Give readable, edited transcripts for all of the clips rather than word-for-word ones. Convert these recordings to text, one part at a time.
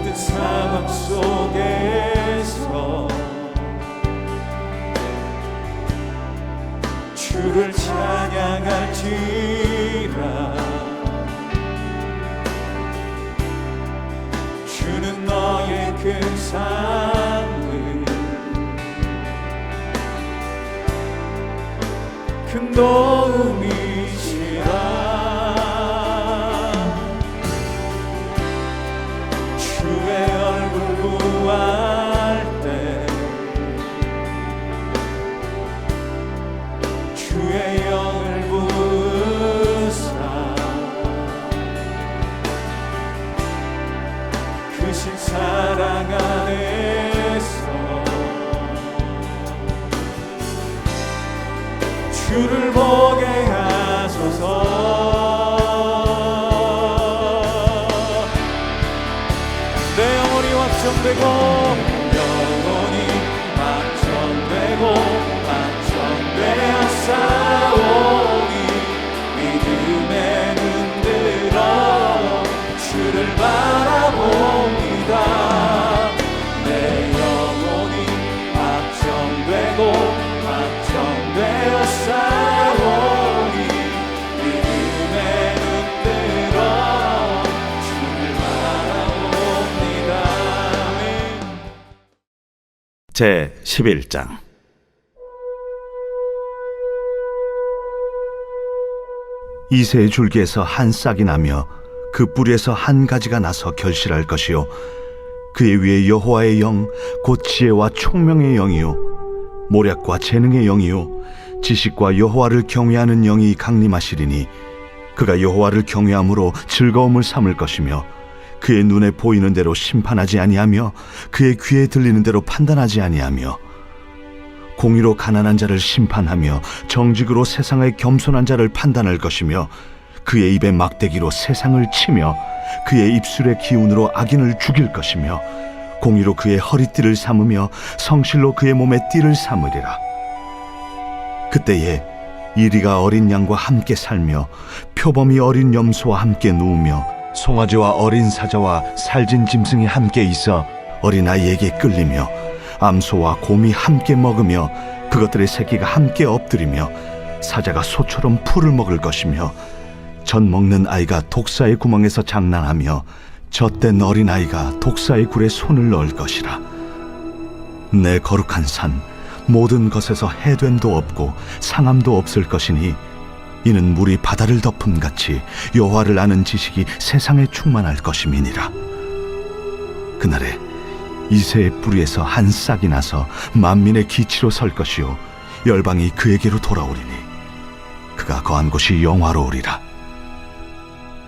모든 상황 속에서 주를 찬양할지라. 주는 너의 큰 삶을 큰 도움이시라. 주의 얼굴 구할 때 주의 영을 부으사 크신 사랑 안에서 주를 보게 하소서. 내 영혼이 확정되고 영혼이 확정되고 확정되었사오니 믿음에 눈들어 주를 바라봅니다. 내 영혼이 확정되고 확정되었사오니 믿음에 눈들어 주를 바라봅니다. 제 11장. 이새의 줄기에서 한 싹이 나며 그 뿌리에서 한 가지가 나서 결실할 것이요 그의 위에 여호와의 영 곧 지혜와 총명의 영이요 모략과 재능의 영이요 지식과 여호와를 경외하는 영이 강림하시리니 그가 여호와를 경외함으로 즐거움을 삼을 것이며 그의 눈에 보이는 대로 심판하지 아니하며 그의 귀에 들리는 대로 판단하지 아니하며 공의로 가난한 자를 심판하며 정직으로 세상의 겸손한 자를 판단할 것이며 그의 입의 막대기로 세상을 치며 그의 입술의 기운으로 악인을 죽일 것이며 공의로 그의 허리띠를 삼으며 성실로 그의 몸에 띠를 삼으리라. 그때에 이리가 어린 양과 함께 살며 표범이 어린 염소와 함께 누우며 송아지와 어린 사자와 살진 짐승이 함께 있어 어린아이에게 끌리며 암소와 곰이 함께 먹으며 그것들의 새끼가 함께 엎드리며 사자가 소처럼 풀을 먹을 것이며 젖 먹는 아이가 독사의 구멍에서 장난하며 젖된 어린아이가 독사의 굴에 손을 넣을 것이라. 내 거룩한 산 모든 것에서 해됨도 없고 상함도 없을 것이니 이는 물이 바다를 덮음 같이 여호와를 아는 지식이 세상에 충만할 것임이니라. 그날에 이새의 뿌리에서 한 싹이 나서 만민의 기치로 설 것이요 열방이 그에게로 돌아오리니 그가 거한 곳이 영화로우리라.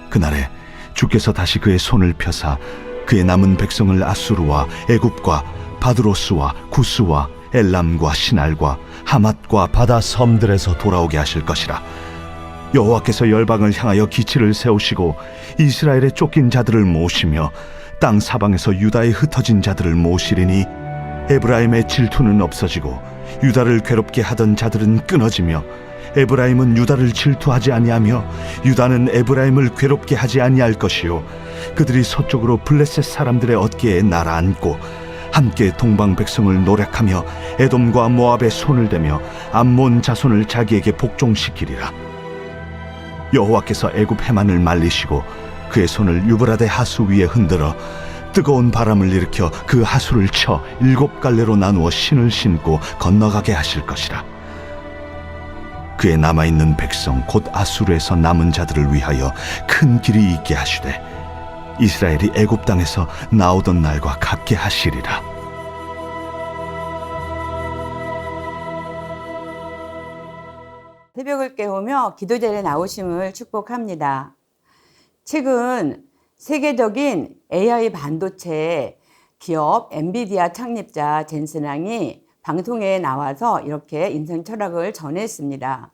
그날에 주께서 다시 그의 손을 펴사 그의 남은 백성을 아수르와 애굽과 바드로스와 구스와 엘람과 시날과 하맛과 바다 섬들에서 돌아오게 하실 것이라. 여호와께서 열방을 향하여 기치를 세우시고 이스라엘에 쫓긴 자들을 모시며 땅 사방에서 유다에 흩어진 자들을 모시리니 에브라임의 질투는 없어지고 유다를 괴롭게 하던 자들은 끊어지며 에브라임은 유다를 질투하지 아니하며 유다는 에브라임을 괴롭게 하지 아니할 것이요 그들이 서쪽으로 블레셋 사람들의 어깨에 날아앉고 함께 동방 백성을 노략하며 에돔과 모압의 손을 대며 암몬 자손을 자기에게 복종시키리라. 여호와께서 애굽 해만을 말리시고 그의 손을 유브라데 하수 위에 흔들어 뜨거운 바람을 일으켜 그 하수를 쳐 7갈래로 나누어 신을 신고 건너가게 하실 것이라. 그의 남아있는 백성 곧 아수르에서 남은 자들을 위하여 큰 길이 있게 하시되 이스라엘이 애굽 땅에서 나오던 날과 같게 하시리라. 새벽을 깨우며 기도 자리에 나오심을 축복합니다. 최근 세계적인 AI 반도체 기업 엔비디아 창립자 젠슨 양이 방송에 나와서 이렇게 인생 철학을 전했습니다.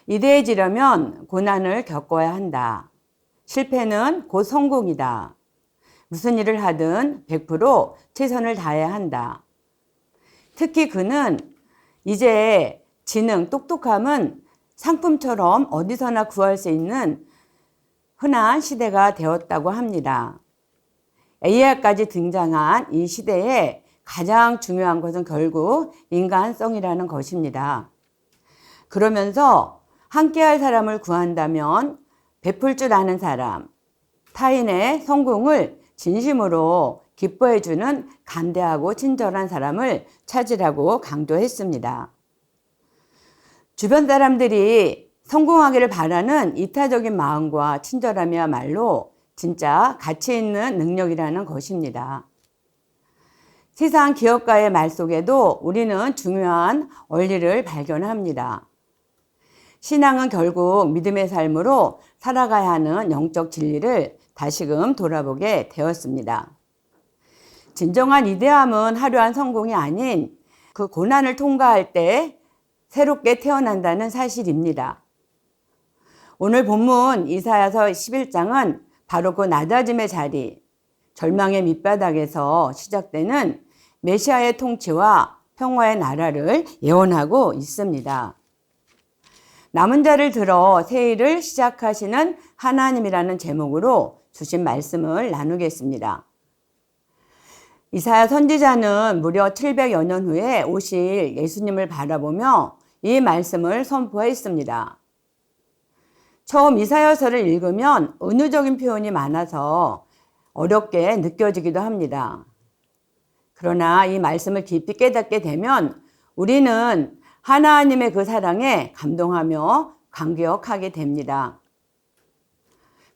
위대해지려면 고난을 겪어야 한다. 실패는 곧 성공이다. 무슨 일을 하든 100% 최선을 다해야 한다. 특히 그는 이제 지능, 똑똑함은 상품처럼 어디서나 구할 수 있는 흔한 시대가 되었다고 합니다. AI까지 등장한 이 시대에 가장 중요한 것은 결국 인간성이라는 것입니다. 그러면서 함께할 사람을 구한다면 베풀 줄 아는 사람, 타인의 성공을 진심으로 기뻐해주는 간대하고 친절한 사람을 찾으라고 강조했습니다. 주변 사람들이 성공하기를 바라는 이타적인 마음과 친절함이야말로 진짜 가치 있는 능력이라는 것입니다. 세상 기업가의 말 속에도 우리는 중요한 원리를 발견합니다. 신앙은 결국 믿음의 삶으로 살아가야 하는 영적 진리를 다시금 돌아보게 되었습니다. 진정한 위대함은 화려한 성공이 아닌 그 고난을 통과할 때 새롭게 태어난다는 사실입니다. 오늘 본문 이사야서 11장은 바로 그 낮아짐의 자리, 절망의 밑바닥에서 시작되는 메시아의 통치와 평화의 나라를 예언하고 있습니다. 남은 자를 들어 새 일을 시작하시는 하나님이라는 제목으로 주신 말씀을 나누겠습니다. 이사야 선지자는 무려 700여 년 후에 오실 예수님을 바라보며 이 말씀을 선포했습니다. 처음 이사야서를 읽으면 은유적인 표현이 많아서 어렵게 느껴지기도 합니다. 그러나 이 말씀을 깊이 깨닫게 되면 우리는 하나님의 그 사랑에 감동하며 감격하게 됩니다.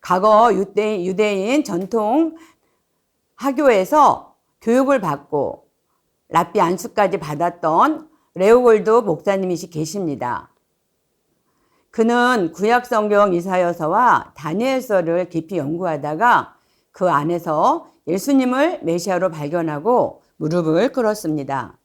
과거 유대인 전통 학교에서 교육을 받고 랍비 안수까지 받았던 레오골드 목사님이시 계십니다. 그는 구약성경 이사야서와 다니엘서를 깊이 연구하다가 그 안에서 예수님을 메시아로 발견하고 무릎을 꿇었습니다.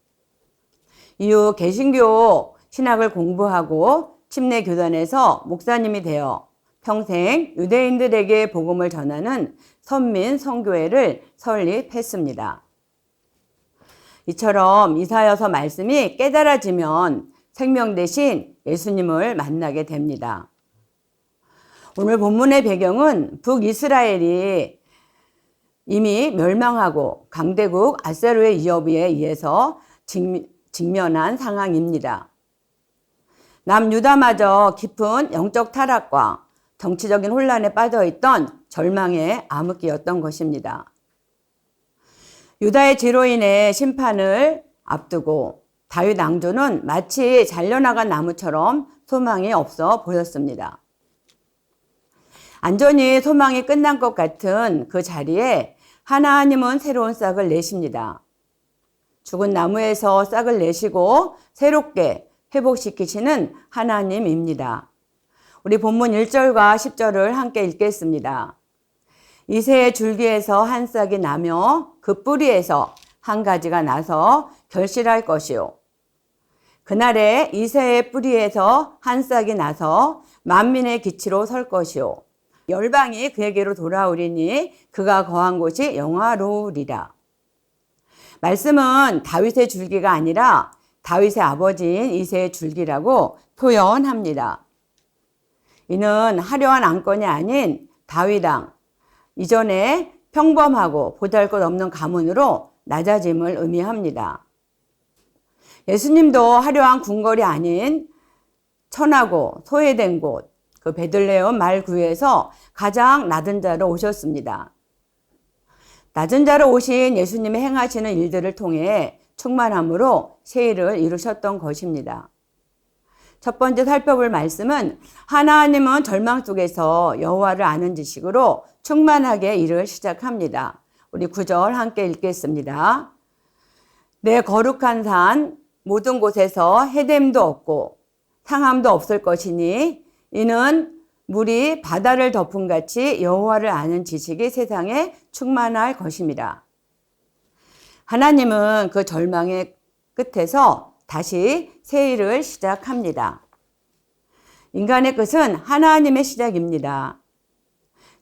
이후 개신교 신학을 공부하고 침례 교단에서 목사님이 되어 평생 유대인들에게 복음을 전하는 선민 선교회를 설립했습니다. 이처럼 이사야서 말씀이 깨달아지면 생명 대신 예수님을 만나게 됩니다. 오늘 본문의 배경은 북이스라엘이 이미 멸망하고 강대국 아세르의 위협에 의해서 직면한 상황입니다. 남유다마저 깊은 영적 타락과 정치적인 혼란에 빠져있던 절망의 암흑기였던 것입니다. 유다의 지로인의 심판을 앞두고 다윗 왕조는 마치 잘려나간 나무처럼 소망이 없어 보였습니다. 안전히 소망이 끝난 것 같은 그 자리에 하나님은 새로운 싹을 내십니다. 죽은 나무에서 싹을 내시고 새롭게 회복시키시는 하나님입니다. 우리 본문 1절과 10절을 함께 읽겠습니다. 이새의 줄기에서 한 싹이 나며 그 뿌리에서 한 가지가 나서 결실할 것이요. 그날에 이새의 뿌리에서 한 싹이 나서 만민의 기치로 설 것이요. 열방이 그에게로 돌아오리니 그가 거한 곳이 영화로우리라. 말씀은 다윗의 줄기가 아니라 다윗의 아버지인 이새의 줄기라고 표현합니다. 이는 화려한 안건이 아닌 다윗 왕, 이전에 평범하고 보잘것없는 가문으로 낮아짐을 의미합니다. 예수님도 화려한 궁궐이 아닌 천하고 소외된 곳, 그 베들레헴 말구에서 가장 낮은 자로 오셨습니다. 낮은 자로 오신 예수님의 행하시는 일들을 통해 충만함으로 새 일을 이루셨던 것입니다. 첫 번째 살펴볼 말씀은 하나님은 절망 속에서 여호와를 아는 지식으로 충만하게 일을 시작합니다. 우리 9절 함께 읽겠습니다. 내 거룩한 산 모든 곳에서 해됨도 없고 상함도 없을 것이니 이는 물이 바다를 덮음같이 여호와를 아는 지식이 세상에 충만할 것입니다. 하나님은 그 절망의 끝에서 다시 새 일을 시작합니다. 인간의 끝은 하나님의 시작입니다.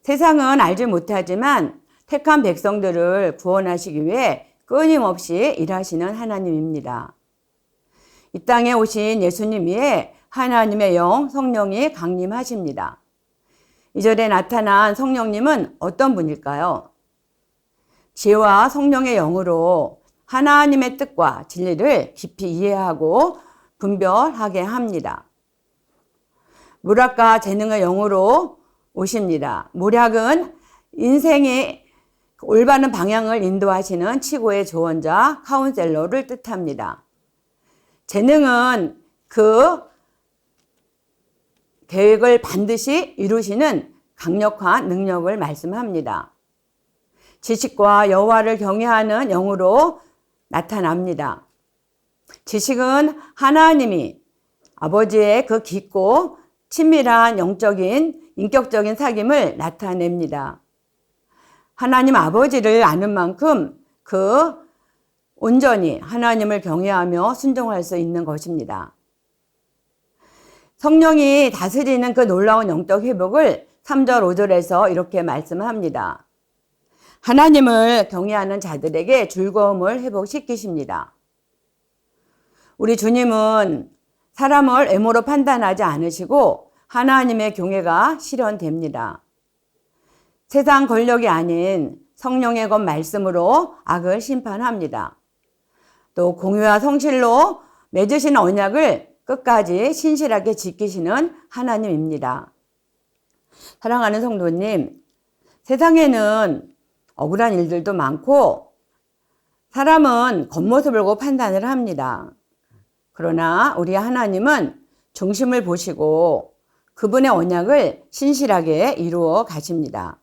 세상은 알지 못하지만 택한 백성들을 구원하시기 위해 끊임없이 일하시는 하나님입니다. 이 땅에 오신 예수님 위에 하나님의 영, 성령이 강림하십니다. 2절에 나타난 성령님은 어떤 분일까요? 지혜와 성령의 영으로 하나님의 뜻과 진리를 깊이 이해하고 분별하게 합니다. 물학과 재능의 영으로 오십니다. 물학은 인생의 올바른 방향을 인도하시는 치고의 조언자, 카운셀러를 뜻합니다. 재능은 그 계획을 반드시 이루시는 강력한 능력을 말씀합니다. 지식과 여호와를 경외하는 영으로 나타납니다. 지식은 하나님이 아버지의 그 깊고 친밀한 영적인 인격적인 사귐을 나타냅니다. 하나님 아버지를 아는 만큼 그 온전히 하나님을 경외하며 순종할 수 있는 것입니다. 성령이 다스리는 그 놀라운 영적 회복을 3절, 5절에서 이렇게 말씀합니다. 하나님을 경외하는 자들에게 즐거움을 회복시키십니다. 우리 주님은 사람을 외모로 판단하지 않으시고 하나님의 경외가 실현됩니다. 세상 권력이 아닌 성령의 것 말씀으로 악을 심판합니다. 또 공의와 성실로 맺으신 언약을 끝까지 신실하게 지키시는 하나님입니다. 사랑하는 성도님, 세상에는 억울한 일들도 많고 사람은 겉모습을 보고 판단을 합니다. 그러나 우리 하나님은 중심을 보시고 그분의 언약을 신실하게 이루어 가십니다.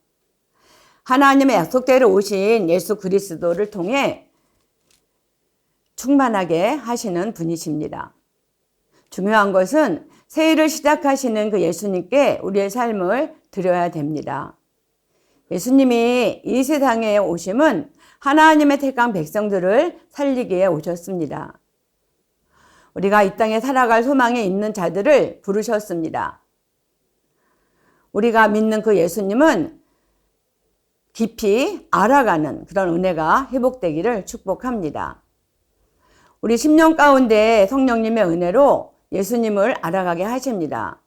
하나님의 약속대로 오신 예수 그리스도를 통해 충만하게 하시는 분이십니다. 중요한 것은 새 일을 시작하시는 그 예수님께 우리의 삶을 드려야 됩니다. 예수님이 이 세상에 오심은 하나님의 택한 백성들을 살리기에 오셨습니다. 우리가 이 땅에 살아갈 소망에 있는 자들을 부르셨습니다. 우리가 믿는 그 예수님은 깊이 알아가는 그런 은혜가 회복되기를 축복합니다. 우리 10년 가운데 성령님의 은혜로 예수님을 알아가게 하십니다.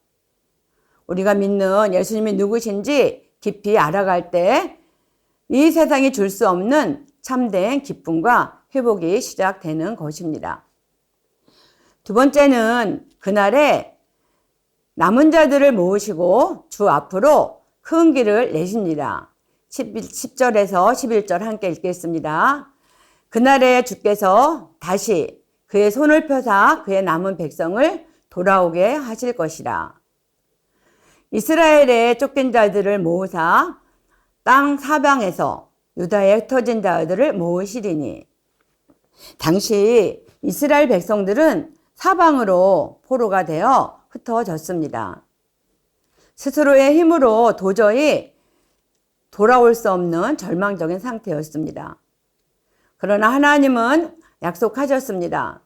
우리가 믿는 예수님이 누구신지 깊이 알아갈 때 이 세상이 줄 수 없는 참된 기쁨과 회복이 시작되는 것입니다. 두 번째는 그날에 남은 자들을 모으시고 주 앞으로 큰 길을 내십니다. 10절에서 11절 함께 읽겠습니다. 그날에 주께서 다시 그의 손을 펴사 그의 남은 백성을 돌아오게 하실 것이라. 이스라엘의 쫓긴 자들을 모으사 땅 사방에서 유다에 흩어진 자들을 모으시리니. 당시 이스라엘 백성들은 사방으로 포로가 되어 흩어졌습니다. 스스로의 힘으로 도저히 돌아올 수 없는 절망적인 상태였습니다. 그러나 하나님은 약속하셨습니다.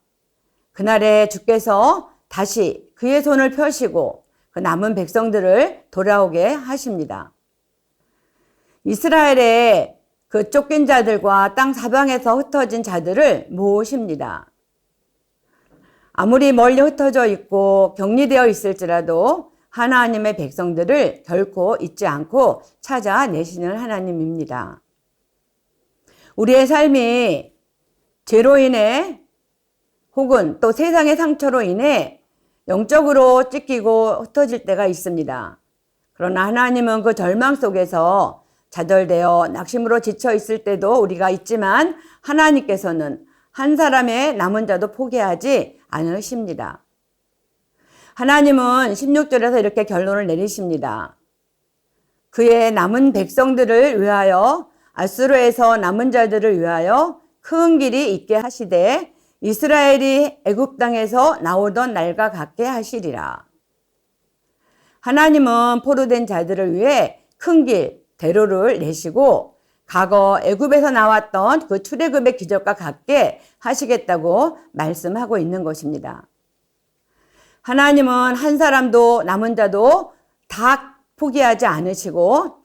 그날에 주께서 다시 그의 손을 펴시고 그 남은 백성들을 돌아오게 하십니다. 이스라엘의 그 쫓긴 자들과 땅 사방에서 흩어진 자들을 모으십니다. 아무리 멀리 흩어져 있고 격리되어 있을지라도 하나님의 백성들을 결코 잊지 않고 찾아내시는 하나님입니다. 우리의 삶이 죄로 인해 혹은 또 세상의 상처로 인해 영적으로 찢기고 흩어질 때가 있습니다. 그러나 하나님은 그 절망 속에서 좌절되어 낙심으로 지쳐 있을 때도 우리가 있지만 하나님께서는 한 사람의 남은 자도 포기하지 않으십니다. 하나님은 16절에서 이렇게 결론을 내리십니다. 그의 남은 백성들을 위하여 아수르에서 남은 자들을 위하여 큰 길이 있게 하시되 이스라엘이 애굽 땅에서 나오던 날과 같게 하시리라. 하나님은 포로된 자들을 위해 큰 길, 대로를 내시고 과거 애굽에서 나왔던 그 출애굽의 기적과 같게 하시겠다고 말씀하고 있는 것입니다. 하나님은 한 사람도 남은 자도 다 포기하지 않으시고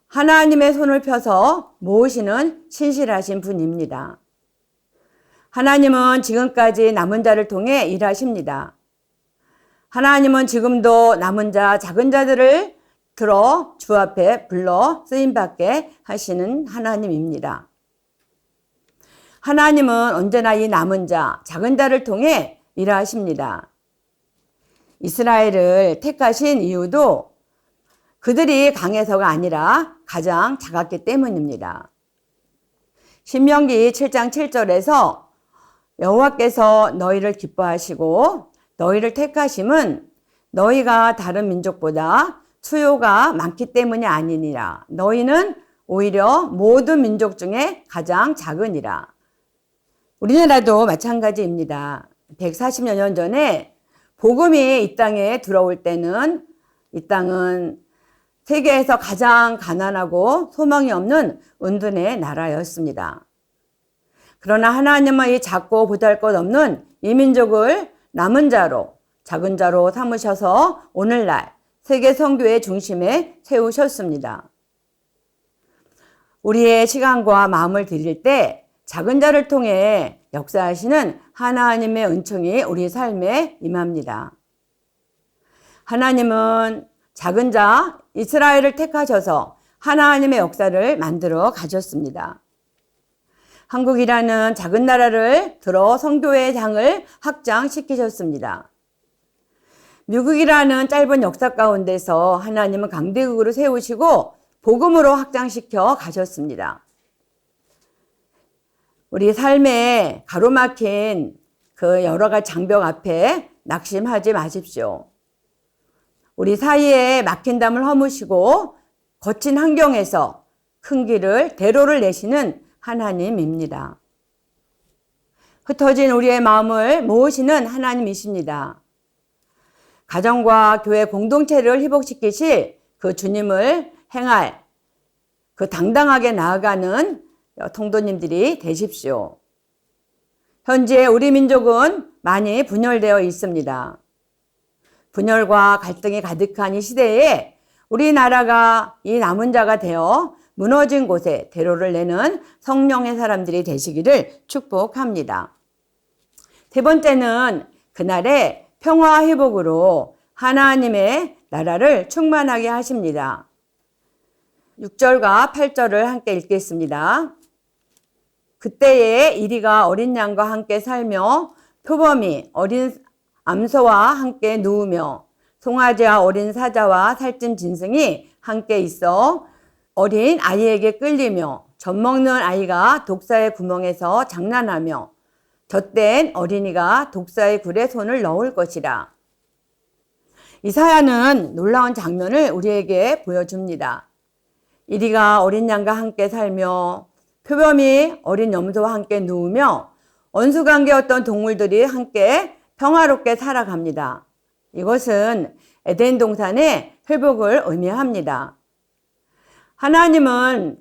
하나님의 손을 펴서 모으시는 신실하신 분입니다. 하나님은 지금까지 남은 자를 통해 일하십니다. 하나님은 지금도 남은 자, 작은 자들을 들어 주 앞에 불러 쓰임받게 하시는 하나님입니다. 하나님은 언제나 이 남은 자, 작은 자를 통해 일하십니다. 이스라엘을 택하신 이유도 그들이 강해서가 아니라 가장 작았기 때문입니다. 신명기 7장 7절에서 여호와께서 너희를 기뻐하시고 너희를 택하심은 너희가 다른 민족보다 수요가 많기 때문이 아니니라. 너희는 오히려 모든 민족 중에 가장 작으니라. 우리나라도 마찬가지입니다. 140여 년 전에 복음이 이 땅에 들어올 때는 이 땅은 세계에서 가장 가난하고 소망이 없는 은둔의 나라였습니다. 그러나 하나님은 이 작고 보잘것없는 이 민족을 남은 자로, 작은 자로 삼으셔서 오늘날 세계 선교의 중심에 세우셨습니다. 우리의 시간과 마음을 드릴 때 작은 자를 통해 역사하시는 하나님의 은총이 우리 삶에 임합니다. 하나님은 작은 자 이스라엘을 택하셔서 하나님의 역사를 만들어 가셨습니다. 한국이라는 작은 나라를 들어 선교의 장을 확장시키셨습니다. 미국이라는 짧은 역사 가운데서 하나님은 강대국으로 세우시고 복음으로 확장시켜 가셨습니다. 우리 삶에 가로막힌 그 여러 가지 장벽 앞에 낙심하지 마십시오. 우리 사이에 막힌 담을 허무시고 거친 환경에서 큰 길을 대로를 내시는 하나님입니다. 흩어진 우리의 마음을 모으시는 하나님이십니다. 가정과 교회 공동체를 회복시키실 그 주님을 행할 그 당당하게 나아가는 통도님들이 되십시오. 현재 우리 민족은 많이 분열되어 있습니다. 분열과 갈등이 가득한 이 시대에 우리나라가 이 남은 자가 되어 무너진 곳에 대로를 내는 성령의 사람들이 되시기를 축복합니다. 세 번째는 그날의 평화 회복으로 하나님의 나라를 충만하게 하십니다. 6절과 8절을 함께 읽겠습니다. 그때에 이리가 어린 양과 함께 살며 표범이 어린 암소와 함께 누우며 송아지와 어린 사자와 살찐 짐승이 함께 있어 어린 아이에게 끌리며 젖먹는 아이가 독사의 구멍에서 장난하며 젖된 어린이가 독사의 굴에 손을 넣을 것이라. 이사야는 놀라운 장면을 우리에게 보여줍니다. 이리가 어린 양과 함께 살며 표범이 어린 염소와 함께 누우며 원수관계였던 동물들이 함께 평화롭게 살아갑니다. 이것은 에덴 동산의 회복을 의미합니다. 하나님은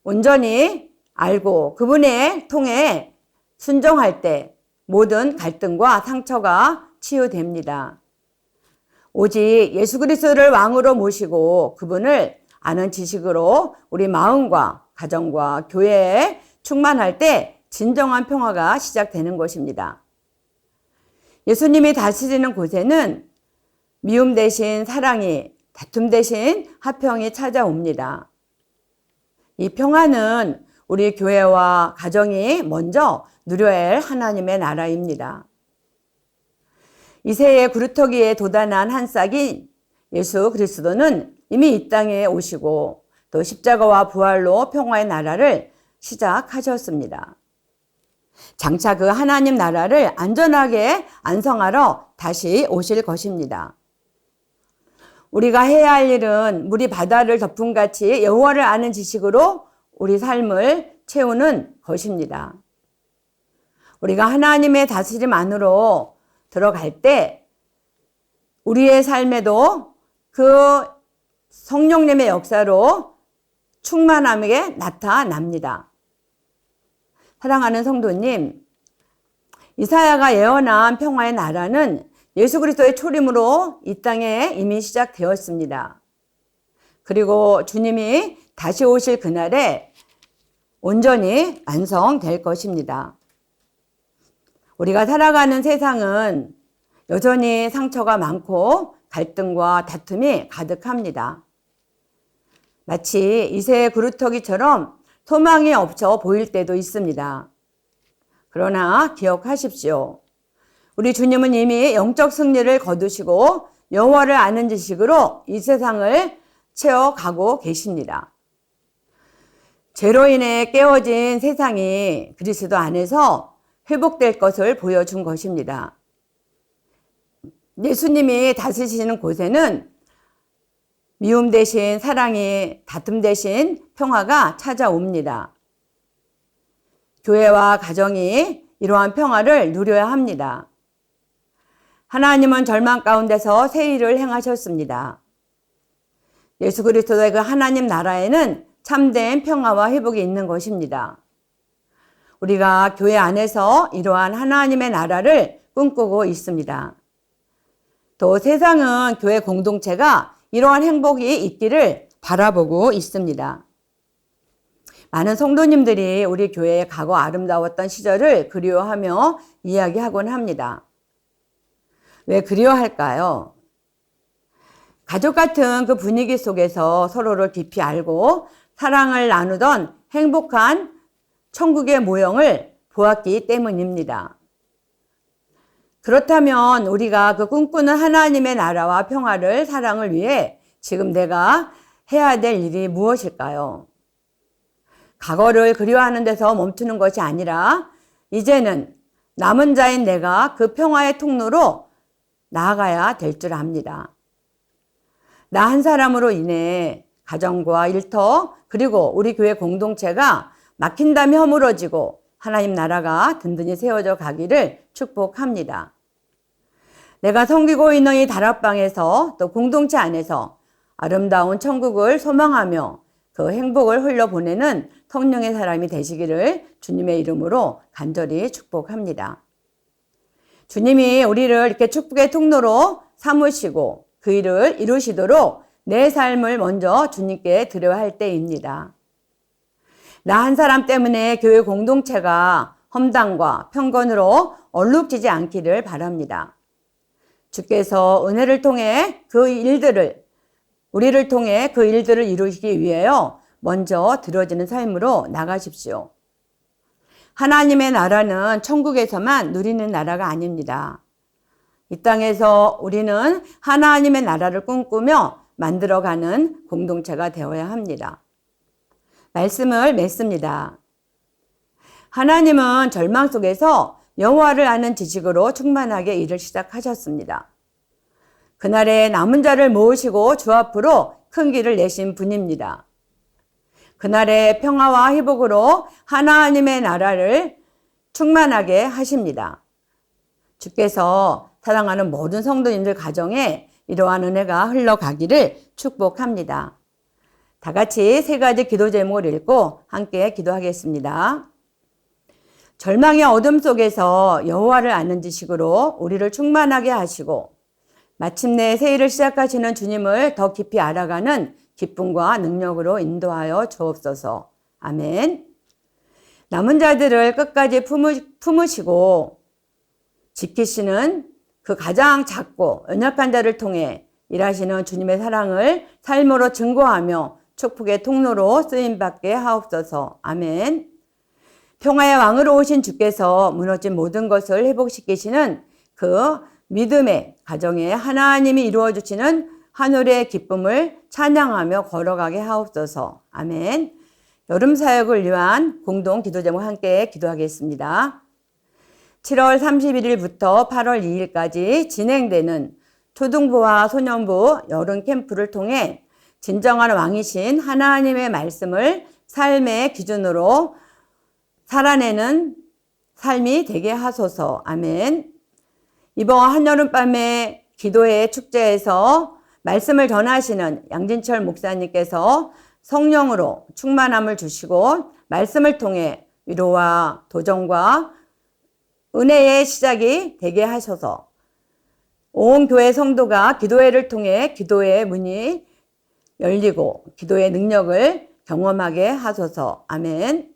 온전히 알고 그분의 통해 순종할 때 모든 갈등과 상처가 치유됩니다. 오직 예수 그리스도를 왕으로 모시고 그분을 아는 지식으로 우리 마음과 가정과 교회에 충만할 때 진정한 평화가 시작되는 것입니다. 예수님이 다스리는 곳에는 미움 대신 사랑이, 다툼 대신 화평이 찾아옵니다. 이 평화는 우리 교회와 가정이 먼저 누려야 할 하나님의 나라입니다. 이새의 구루터기에 도단한 한 싹인 예수 그리스도는 이미 이 땅에 오시고 또 십자가와 부활로 평화의 나라를 시작하셨습니다. 장차 그 하나님 나라를 안전하게 안성하러 다시 오실 것입니다. 우리가 해야 할 일은 물이 바다를 덮음같이 여호와를 아는 지식으로 우리 삶을 채우는 것입니다. 우리가 하나님의 다스림 안으로 들어갈 때 우리의 삶에도 그 성령님의 역사로 충만함에 나타납니다. 사랑하는 성도님, 이사야가 예언한 평화의 나라는 예수 그리스도의 초림으로 이 땅에 이미 시작되었습니다. 그리고 주님이 다시 오실 그날에 온전히 완성될 것입니다. 우리가 살아가는 세상은 여전히 상처가 많고 갈등과 다툼이 가득합니다. 마치 이새의 그루터기처럼 소망이 없어 보일 때도 있습니다. 그러나 기억하십시오. 우리 주님은 이미 영적 승리를 거두시고 여호와를 아는 지식으로 이 세상을 채워가고 계십니다. 죄로 인해 깨어진 세상이 그리스도 안에서 회복될 것을 보여준 것입니다. 예수님이 다스리시는 곳에는 미움 대신 사랑이, 다툼 대신 평화가 찾아옵니다. 교회와 가정이 이러한 평화를 누려야 합니다. 하나님은 절망 가운데서 새 일을 행하셨습니다. 예수 그리스도의 그 하나님 나라에는 참된 평화와 회복이 있는 것입니다. 우리가 교회 안에서 이러한 하나님의 나라를 꿈꾸고 있습니다. 또 세상은 교회 공동체가 이러한 행복이 있기를 바라보고 있습니다. 많은 성도님들이 우리 교회의 과거 아름다웠던 시절을 그리워하며 이야기하곤 합니다. 왜 그리워할까요? 가족 같은 그 분위기 속에서 서로를 깊이 알고 사랑을 나누던 행복한 천국의 모형을 보았기 때문입니다. 그렇다면 우리가 그 꿈꾸는 하나님의 나라와 평화를, 사랑을 위해 지금 내가 해야 될 일이 무엇일까요? 과거를 그리워하는 데서 멈추는 것이 아니라 이제는 남은 자인 내가 그 평화의 통로로 나아가야 될 줄 압니다. 나 한 사람으로 인해 가정과 일터 그리고 우리 교회 공동체가 막힌다며 허물어지고 하나님 나라가 든든히 세워져 가기를 축복합니다. 내가 섬기고 있는 이 다락방에서 또 공동체 안에서 아름다운 천국을 소망하며 그 행복을 흘려보내는 성령의 사람이 되시기를 주님의 이름으로 간절히 축복합니다. 주님이 우리를 이렇게 축복의 통로로 삼으시고 그 일을 이루시도록 내 삶을 먼저 주님께 드려야 할 때입니다. 나 한 사람 때문에 교회 공동체가 험담과 편견으로 얼룩지지 않기를 바랍니다. 주께서 은혜를 통해 우리를 통해 그 일들을 이루시기 위하여 먼저 드려지는 삶으로 나가십시오. 하나님의 나라는 천국에서만 누리는 나라가 아닙니다. 이 땅에서 우리는 하나님의 나라를 꿈꾸며 만들어가는 공동체가 되어야 합니다. 말씀을 맺습니다. 하나님은 절망 속에서 여호와를 아는 지식으로 충만하게 일을 시작하셨습니다. 그날에 남은 자를 모으시고 주 앞으로 큰 길을 내신 분입니다. 그날의 평화와 회복으로 하나님의 나라를 충만하게 하십니다. 주께서 사랑하는 모든 성도님들 가정에 이러한 은혜가 흘러가기를 축복합니다. 다 같이 세 가지 기도 제목을 읽고 함께 기도하겠습니다. 절망의 어둠 속에서 여호와를 아는 지식으로 우리를 충만하게 하시고 마침내 새 일을 시작하시는 주님을 더 깊이 알아가는 기쁨과 능력으로 인도하여 주옵소서. 아멘. 남은 자들을 끝까지 품으시고 지키시는 그 가장 작고 연약한 자를 통해 일하시는 주님의 사랑을 삶으로 증거하며 축복의 통로로 쓰임받게 하옵소서. 아멘. 평화의 왕으로 오신 주께서 무너진 모든 것을 회복시키시는 그 믿음의 가정에 하나님이 이루어주시는 하늘의 기쁨을 찬양하며 걸어가게 하옵소서. 아멘. 여름 사역을 위한 공동 기도 제목 함께 기도하겠습니다. 7월 31일부터 8월 2일까지 진행되는 초등부와 소년부 여름 캠프를 통해 진정한 왕이신 하나님의 말씀을 삶의 기준으로 살아내는 삶이 되게 하소서. 아멘. 이번 한여름밤의 기도회 축제에서 말씀을 전하시는 양진철 목사님께서 성령으로 충만함을 주시고 말씀을 통해 위로와 도전과 은혜의 시작이 되게 하셔서 온 교회 성도가 기도회를 통해 기도의 문이 열리고 기도의 능력을 경험하게 하소서. 아멘.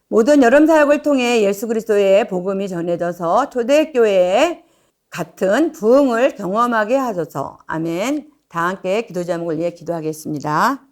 모든 여름 사역을 통해 예수 그리스도의 복음이 전해져서 초대교회에 같은 부흥을 경험하게 하소서. 아멘. 다 함께 기도 제목을 위해 기도하겠습니다.